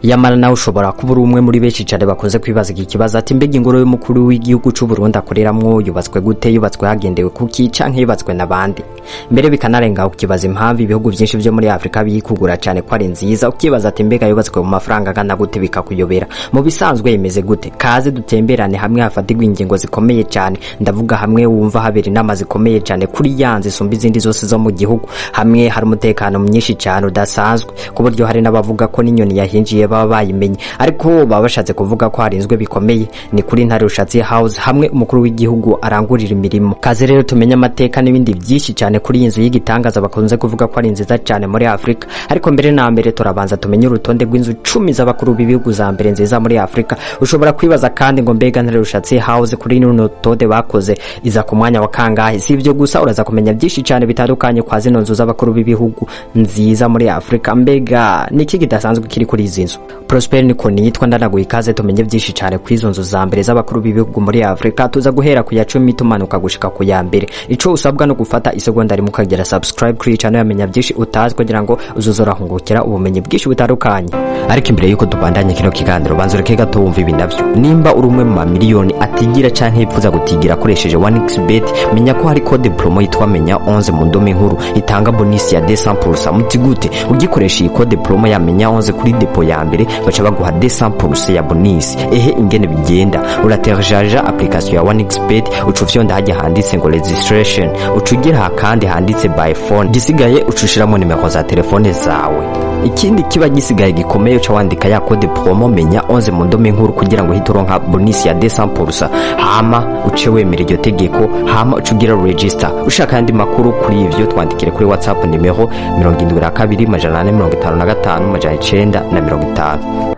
yamara nawe ushobora kuba umwe muri benshi cyane bakunze kwibaza iki kibazo ati mbega ingoro y'umukuru w'igihugu cy'u Burundi akoreramwo yubatswe gute, yubatswe hagendewe kuki canke yubatswe nabandi? Mbere bikanarenga ukibaza impamvu ibihugu byinshi byo muri Afrika biyikugura cyane ko ari nziza, ukibaza ati mbega yubatswe mu mafaranga angana gute bikakuyobera. Mu bisanzwe imeze gute? Kaze dutemberane hamwe hafatirwa ingingo zikomeye cyane, ndavuga hamwe wumva habera inama zikomeye cyane kuri yanze isumba izindi zose zo mu gihugu, hamwe hari umutekano mwinshi cyane udasanzwe ku buryo hari n'abavuga ko n'inyoni yahinjiye baba bayimenye, ariko baba bashatse kuvuga ko harinzwe bikomeye. Ni kuri ntare rushatsi house hamwe umukuru w'igihugu arangurira imirimo. Kaze rero tumenye amateka n'ibindi byinshi cyane kuri iyi nzu y'igitangaza bakunze kuvuga ko ari nziza cyane muri Afrika. Ariko mbere na mbere turabanza tumenye urutonde rw'inzu 10 z'abakuru b'ibihugu za mbere nziza muri Afrika. Ushobora kwibaza kandi ngo mbega ntare rushatsi house kuri runo rutonde bakoze iza ku mwanya wa kangahe? Si ibyo gusa, uraza kumenya byinshi cyane bitandukanye kwa zino nzu z'abakuru b'ibihugu nziza muri Afrika. Mbega niki kidasanzwe kiri kuri izi nzu? Prosper niko nitwa, ndanaguye ikaze tumenye byinshi cyane ku izo nzu za mbere z'abakuru b'ibihugu muri Afrika. Tuza guhera ku ya 10 tumanuka gushika ku ya mbere. Ico usabwa no gufata isegonda rimwe ukagera subscribe kuri channel yamenya byinshi utazi kugira ngo uzuzora hungukira ubumenyi bwinshi butandukanye. Ariko imbere yuko tubandanye kino kiganiro banza ureke gato wumva ibi navyo. Nimba uri umwe mu mamiliyoni atigira canke yipfuza gutigira akoresheje 1xbet, menya ko hari code promo yitwa menya 11 mu ndome nkuru itanga bonus ya 200%. Mutigute ugikoresha iyi code promo ya menya 11 kuri depo ya mbere baca baguha 200% ya bonus. Ehe ingene bigenda, uratejaja application ya 1xbet ucufyonda hajya handitse ngo registration, ucugira kandi handitse by phone, gisigaye ucushiramo nimero za telefone zawe. Ikindi kiba gisigaye gikomeye uca wandika ya code promo menya 11 mu ndome nkuru kugira ngo hituronka bonus ya 200%. Hama uce wemera iryo tegeko, hama ucugira register. Ushaka andi makuru kuri ivyo twandikire kuri WhatsApp nimero 722555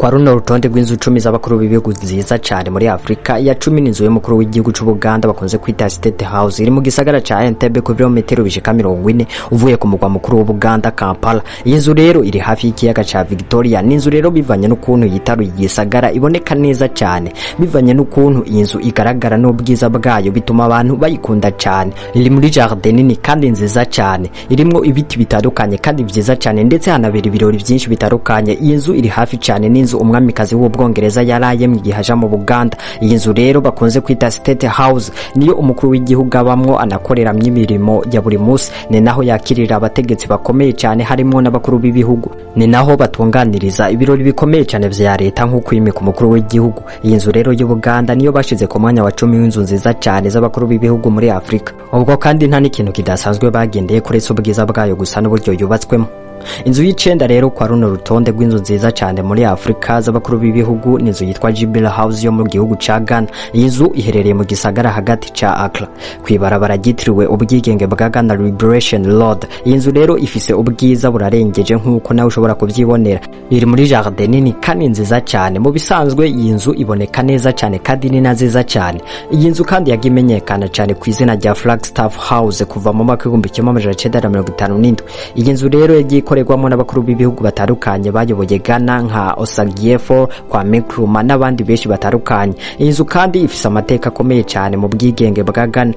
Kwa runo rutonde rw'inzu 10 z'abakuru b'ibihugu nziza cyane muri Afrika, ya 10 n'inzu y'umukuru w'igihugu cy'u Buganda bakunze kwita State House iri mu gisagara ca Entebbe ku birometero bishika 40 uvuye ku mugwa mukuru w'u Buganda Kampala. Iyi nzu rero iri hafi y'ikiyaga ca Victoria. Ni inzu rero bivanye n'ukuntu yitaruye igisagara iboneka neza cyane, bivanye n'ukuntu iyi nzu igaragara n'ubwiza bwayo bituma abantu bayikunda cyane. Iri muri jardin nini kandi nziza cyane, irimo ibiti bitandukanye kandi byiza cyane, ndetse hanabera ibirori byinshi bitandukanye. Iyi nzu iri hafi cyane umwamikazi w'ubwongereza yaraye mu gihe aja mu Buganda. Iyi nzu rero bakunze kwita State House niyo umukuru w'igihugu abamwo anakorera imirimo ya buri munsi. Ni naho yakirira abategetsi bakomeye cyane harimo n'abakuru b'ibihugu, ni naho batunganiriza ibirori bikomeye cyane vya leta nk'uko imika umukuru w'igihugu. Iyi nzu rero y'u Buganda niyo bashize ku mwanya wa 10 w'inzu nziza cyane z'abakuru b'ibihugu muri Afrika. Ubwo kandi nta n'ikintu kidasanzwe bagendeye kuri ubwiza bwayo gusa n'uburyo yubatswemo. Inzu y'icenda rero kwa runo rutonde rw'inzu nziza cyane muri Afrika z'abakuru b'ibihugu ni inzu yitwa Jibila House yo mu gihugu ca Ghana. Iyi nzu iherereye mu gisagara hagati ca Accra kwibarabara ryitiriwe ubwigenge bwa Ghana Liberation Road. Iyi nzu rero ifise ubwiza burarengeje nk'uko nawe ushobora kuvyibonera. Iri muri jardin nini kandi nziza cyane. Mu bisanzwe iyi nzu iboneka neza cyane kandi ni nziza cyane. Iyi nzu kandi yagimenyekana cyane ku izina rya Flagstaff House kuva mu mwaka 1957. Iyi nzu rero yagiye ikorerwamo n'abakuru b'ibihugu batandukanye bayoboye Ghana nka Osagyefo, Kwame Nkrumah n'abandi benshi batandukanye. Iyi nzu kandi ifise amateka akomeye cyane mu bwigenge bwa Ghana.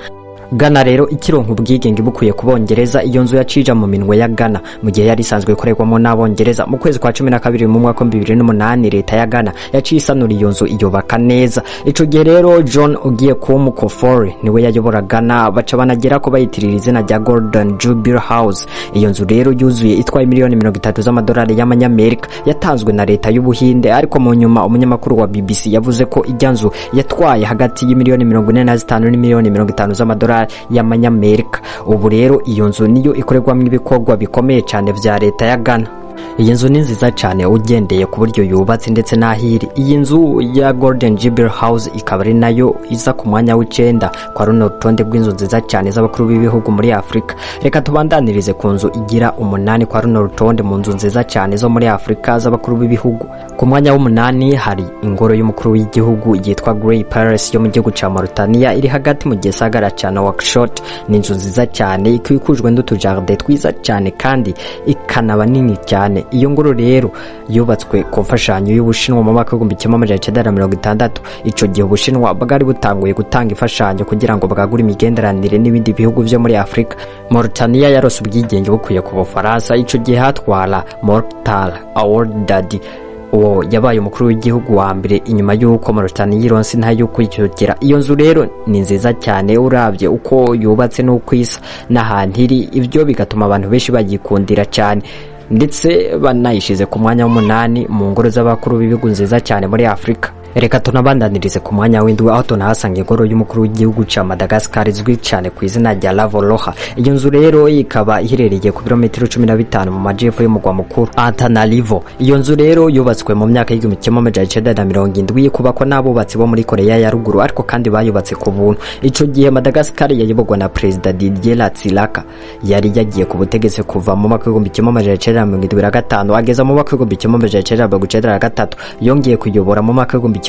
Ghana rero ikironka ubwigenge bukuye kubongereza. Iyo nzu yacija mu minwe ya Ghana mu gihe yari isanzwe ikorerwamo n'abongereza. Mu kwezi kwa 12 mu mwaka 2008 leta ya Ghana yaciye isanura iyo nzu iyubaka neza. Ico gihe rero John Ogiekumu Kofori niwe yayobora Ghana, baca banagera ko bayitirira izina rya Golden Jubilee House. Iyo nzu rero yuzuye itwaye miliyoni 30 z'amadolari y'amanyamerika yatanzwe na leta y'Ubuhinde, ariko mu nyuma umunyamakuru wa BBC yavuze ko ijya nzu yatwaye hagati y'imiliyoni 45 n'imiliyoni 50 z'amadolari y'amanyamerika. Ubu rero iyo nzu niyo ikorerwamo ibikorwa bikomeye cyane vya leta ya Ghana. Iyi nzu ni nziza cyane ugendeye ku buryo yubatse ndetse n'ahiri. Iyi nzu ya Golden Jubilee House ikaba ari nayo iza ku mwanya w'9 kwa runo rutonde rw'inzu nziza cyane z'abakuru b'ibihugu muri Afrika. Reka tubandanirize ku nzu igira 8 kwa runo rutonde mu nzu nziza cyane zo muri Afrika z'abakuru b'ibihugu. Ku mwanya w'8 hari ingoro y'umukuru w'igihugu yitwa Grey Palace yo mu gihugu ca Mauritania, iri hagati mu gisagara ca Nouakchott. Ni inzu nziza cyane ikikujwe n'utujardin twiza cyane kandi ikanaba nini cyane. cyane. Iyo ngoro rero yubatswe ku mfashanyo y'Ubushinwa mu mwaka w'1960. Ico gihe Ubushinwa bwari butanguye gutanga imfashanyo kugira ngo bwagure imigenderanire n'ibindi bihugu vyo muri Afrika. Mauritania yarose ubwigenge bukuye ku Bufaransa. Ico gihe hatwara Mortal Award Daddy uwo yabaye umukuru w'igihugu wa mbere inyuma y'uko Mauritania yironse nta yo kwicukira. Iyo nzu rero ni nziza cyane uravye uko yubatse n'uko isa n'ahantu iri, ivyo bigatuma abantu benshi bagikundira cyane, ndetse banayishize ku mwanya w'8 mu ngoro z'abakuru b'ibihugu nziza cyane muri Afrika. Reka tunabandanirize ku mwanya w'indwi aho tunahasanga ingoro y'umukuru w'igihugu ca Madagascar izwi cyane ku izina rya Lavoloha. Iyo nzu rero ikaba iherereye ku birometero 15 mu majepfo y'umugwa mukuru Antananarivo. Iyo nzu rero yubatswe mu myaka y'1970 kubakwa n'abubatsi bo muri Korea ya ruguru, ariko kandi bayubatse ku buntu. Ico gihe Madagascar yayoborwa na President Didier Ratsilaka, yari yagiye ku butegetsi kuva mu mwaka w'1975 ageza mu mwaka w'1993. Yongeye kuyobora mu mwaka w'1997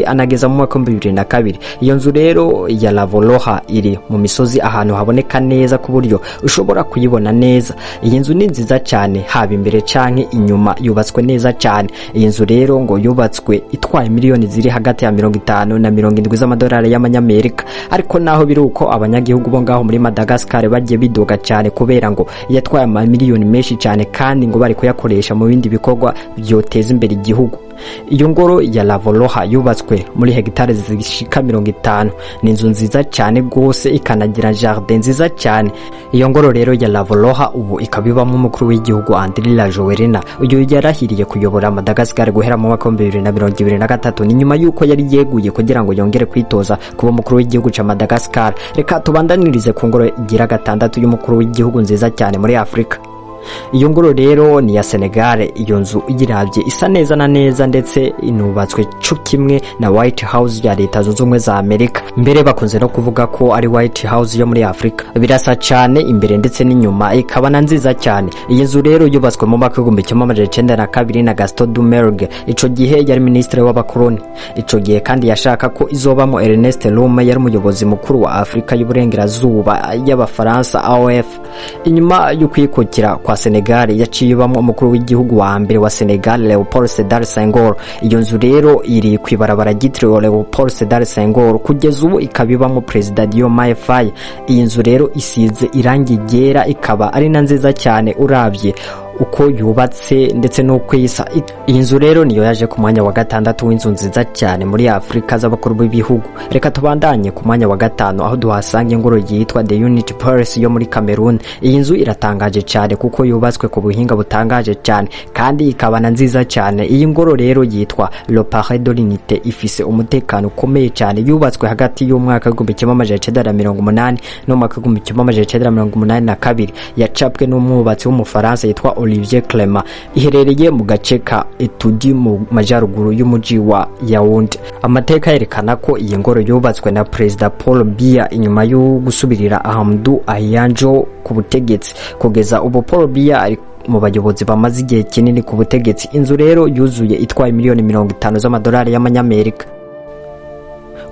anageza mu mwaka w'2002. Iyo nzu rero ya Lavoloha iri mu misozi ahantu haboneka neza ku buryo ushobora kuyibona neza. Iyi nzu ni nziza cyane haba imbere canke inyuma, yubatswe neza cyane. Iyi nzu rero ngo yubatswe itwaye miliyoni ziri hagati ya 50 na 70 z'amadolari y'amanyamerika, ariko naho biri uko abanyagihugu bo ngaho muri Madagascar bagiye bidoga cyane kubera ngo yatwaye amamiliyoni menshi cyane kandi ngo bari kuyakoresha mu bindi bikorwa byoteza imbere igihugu. Iyo ngoro ya Lavoloha yubatswe muri hegitare zishika 50. Ni inzu nziza cyane gose ikanagira jardin nziza cyane. Iyo ngoro rero ya Lavoloha ubu ikabibamo umukuru w'igihugu Andry Rajoelina. Uyu yarahiriye kuyobora Madagascar guhera mu mwaka wa 2023 ni nyuma yuko yari yeguye kugira ngo yongere kwitoza kuba umukuru w'igihugu ca Madagascar. Reka tubandanirize ku ngoro igira 6 y'umukuru w'igihugu nziza cyane muri Afrika. Iyo ngoro rero ni ya Senegal. Iyo nzu igiravye isa neza na neza, ndetse inubatswe cyo kimwe na White House ya Leta Zunze Ubumwe za Amerika. Mbere bakunze no kuvuga ko ari White House yo muri Afrika. Birasa cyane imbere ndetse n'inyuma, ikaba na nziza cyane. Iyi nzu rero yubatswe mu mwaka w'1992 na Gaston Doumergue. Ico gihe yari ministre w'abakoloni. Ico gihe kandi yashaka ko izobamo Ernest Luma, yari umuyobozi mukuru wa Afrika y'uburengerazuba y'Abafaransa AOF. Inyuma yo kwikukira kwa Senegal yaciyibamo umukuru w'igihugu wa mbere wa Senegal Léopold Sédar Senghor. Iyo nzu rero iri kwibarabara ryitiriwe Léopold Sédar Senghor, kugeza ubu ikabibamo President Diomaye Faye. Iyi nzu rero isize irangi ryera, ikaba ari na nziza cyane uravye uko yubatse ndetse no kwisa. Iyi nzu rero niyo yaje ku mwanya wa 6 w'inzu nziza cyane muri Afrika z'abakuru b'ibihugu. Reka tubandanye ku mwanya wa 5 aho duhasanga ingoro yitwa The Unity Palace yo muri Cameroon. Iyi nzu iratangaje cyane kuko yubatswe ku buhinga butangaje cyane kandi ikaba na nziza cyane. Iyi ngoro rero yitwa Le Palais de l'Unité, ifise umutekano ukomeye cyane. Yubatswe hagati y'umwaka w'1980 no mwaka w'1982. Yacapwe n'umwubatsi w'umufaransa yitwa Olivier Clément. Iherereye mu gace ka Etudi mu majaruguru y'umuji wa Yaoundé. Amateka yerekana ko iyi ngoro yubatswe na President Paul Biya inyuma yo gusubirira Amadou Ahidjo ku butegetsi. Kugeza ubu Paul Biya ari mu bayobozi bamaze igihe kinini ku butegetsi. Inzu rero yuzuye itwaye miliyoni 50 z'amadolari y'amanyamerika.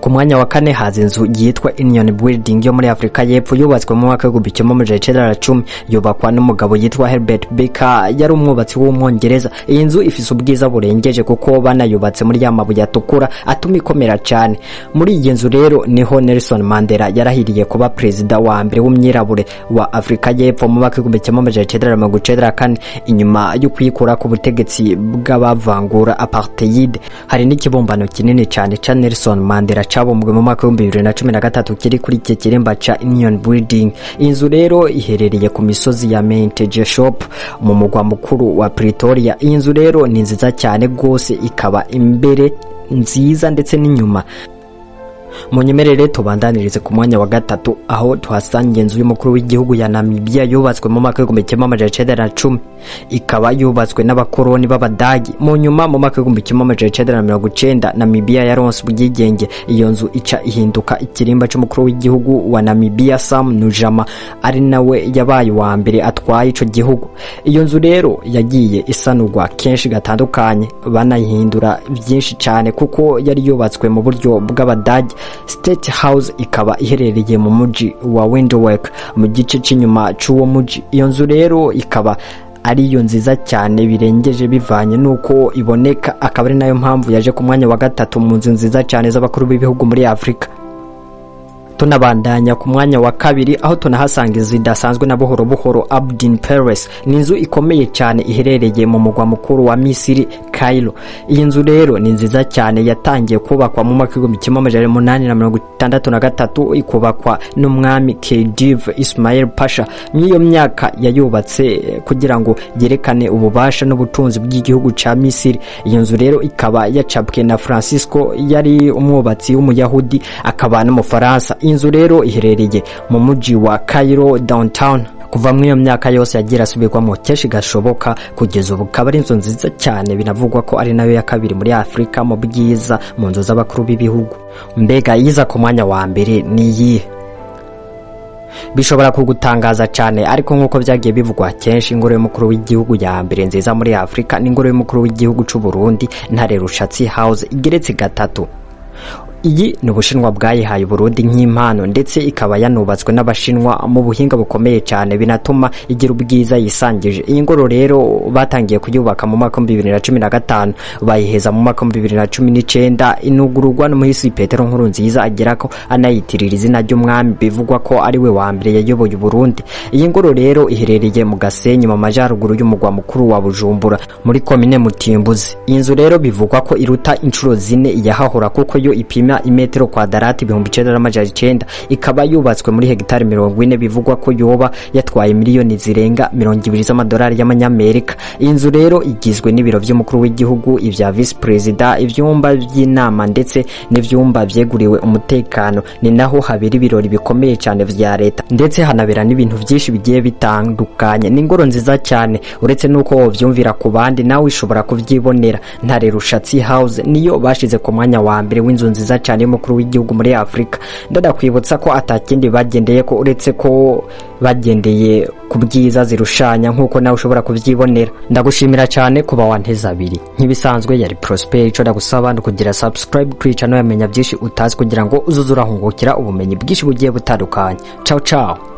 Ku mwanya wa 4 haza inzu yitwa Union Building yo muri Afrika y'Epfo, yubatswe mu mwaka w'1910. Yubakwa n'umugabo yitwa Herbert Baker, yari umwubatsi w'umwongereza. Iyi nzu ifise ubwiza burengeje kuko banayubatse muri yamabuye atukura atuma ikomera cyane. Muri iyi nzu rero niho Nelson Mandela yarahiriye kuba president wa mbere w'umwirabure wa Afrika y'Epfo mu mwaka w'1994 inyuma yo kwikura ku butegetsi bw'abavangura apartheid. Hari n'ikibumbano kinini cyane ca Nelson Mandela cabombwe mu mwaka w'2013 kiri kuri iki kiremba ca Union Building. Inzu rero iherereye ku misozi ya Mount Shop mu mugwa mukuru wa Pretoria. Iyi nzu rero ni nziza cyane gose, ikaba imbere nziza ndetse n'inyuma. Munyemerere tubandanirize ku mwanya wa 3 aho tuhasanga inzu y'umukuru w'igihugu ya Namibia, yubatswe mu mwaka w'1910. Ikaba yubatswe n'abakoloni b'Abadagi. Mu nyuma mu mwaka w'1990 Namibia yaronse ubwigenge. Iyo nzu ica ihinduka ikirimba cy'umukuru w'igihugu wa Namibia Sam Nujama, ari nawe yabaye wa mbere atwaye ico gihugu. Iyo nzu rero yagiye isanurwa kenshi gatandukanye, banayihindura byinshi cyane kuko yari yubatswe mu buryo bw'Abadagi. State House ikaba iherereye mu muji wa Windhoek mu gice cy'inyuma cy'uwo muji. Iyo nzu rero ikaba ariyo nziza cyane birengeje bivanye nuko iboneka, akaba ari nayo mpamvu yaje ku mwanya wa gatatu mu nzu nziza cyane z'abakuru b'ibihugu muri Afrika. Tunabandanya ku mwanya wa kabiri aho tunahasanga inzu idasanzwe na buhoro buhoro Abdin Palace. Ni inzu ikomeye cyane iherereye mu mugwa mukuru wa Misiri Cairo. Iyi nzu rero ni nziza cyane, yatangiye kubakwa mu mwaka w'1863 ikubakwa n'umwami Khedive Ismail Pasha. Niyo myaka yayubatse kugira ngo yerekane ububasha n'ubutunzi bw'igihugu ca Misiri. Iyi nzu rero ikaba yacapwe na Francisco, yari umwubatsi w'umuyahudi akaba n'umufaransa. Inzu rero iherereye mu muji wa Cairo downtown. Kuva muri iyo myaka yose yagira asubirwamo kenshi gashoboka kugeza ubu, akaba ari inzu nziza cyane, binavugwa ko ari nayo ya kabiri muri Afrika mu bwiza mu nzu z'abakuru b'ibihugu. Mbega yiza ku mwanya wa mbere ni iyihe? Bishobora kugutangaza cyane, ariko nk'uko byagiye bivugwa kenshi, ingoro y'umukuru w'igihugu ya mbere nziza muri Afrika ni ingoro y'umukuru w'igihugu cy'u Burundi, ntare rushatsi house igeretse gatatu. Iyi ni Ubushinwa bwayihaye Burundi nk'impano, ndetse ikaba yanubatswe n'Abashinwa mu buhinga bukomeye cyane, binatuma igira ubwiza yisangije. Iyi ngoro rero batangiye kuyubaka mu mwaka 2015, bayiheza mu mwaka 2019, inugururwa n'umuhisi Petero Nkurunziza agira ko anayitirira izina ry'umwami, bivugwa ko ari we wa mbere yayoboye Burundi. Iyi ngoro rero iherereye mu Gasenyi mu majaruguru y'umugwa mukuru wa Bujumbura muri komine Mutimbuzi. Iyi nzu rero bivugwa ko iruta inshuro 4 iyahahora, kuko yo ipima imetero kwadarati 1900, ikaba yubatswe muri hegitari 40. Bivugwa ko yoba yatwaye miliyoni zirenga 20 z'amadolari y'amanyamerika. Inzu rero igizwe n'ibiro by'umukuru w'igihugu, ivya vice president, ivyumba by'inama ndetse n'ivyumba vyeguriwe umutekano. Ni naho habiri ibirori bikomeye cyane vya leta, ndetse hanabera n'ibintu byinshi bigiye bitandukanye. Ni ingoro nziza cyane, uretse nuko wovyumvira ku bandi, nawe ushobora kuvyibonera. Ntare rushatsi house niyo bashize ku mwanya wa mbere w'inzu nziza cyane y'umukuru w'igihugu muri Afrika. Ndadakwibutsa ko atakindi bagendeye ko uretse ko bagendeye ku bwiza zirushanya, nkuko nawe ushobora kuvyibonera. Ndagushimira cyane kuba wanteza abiri. Nkibisanzwe yari Prosper, ico ndagusaba kugira subscribe kuri channel yamenya byinshi utazi, kugira ngo uzuzurahungukira ubumenyi bwinshi bugiye butandukanye. Ciao ciao.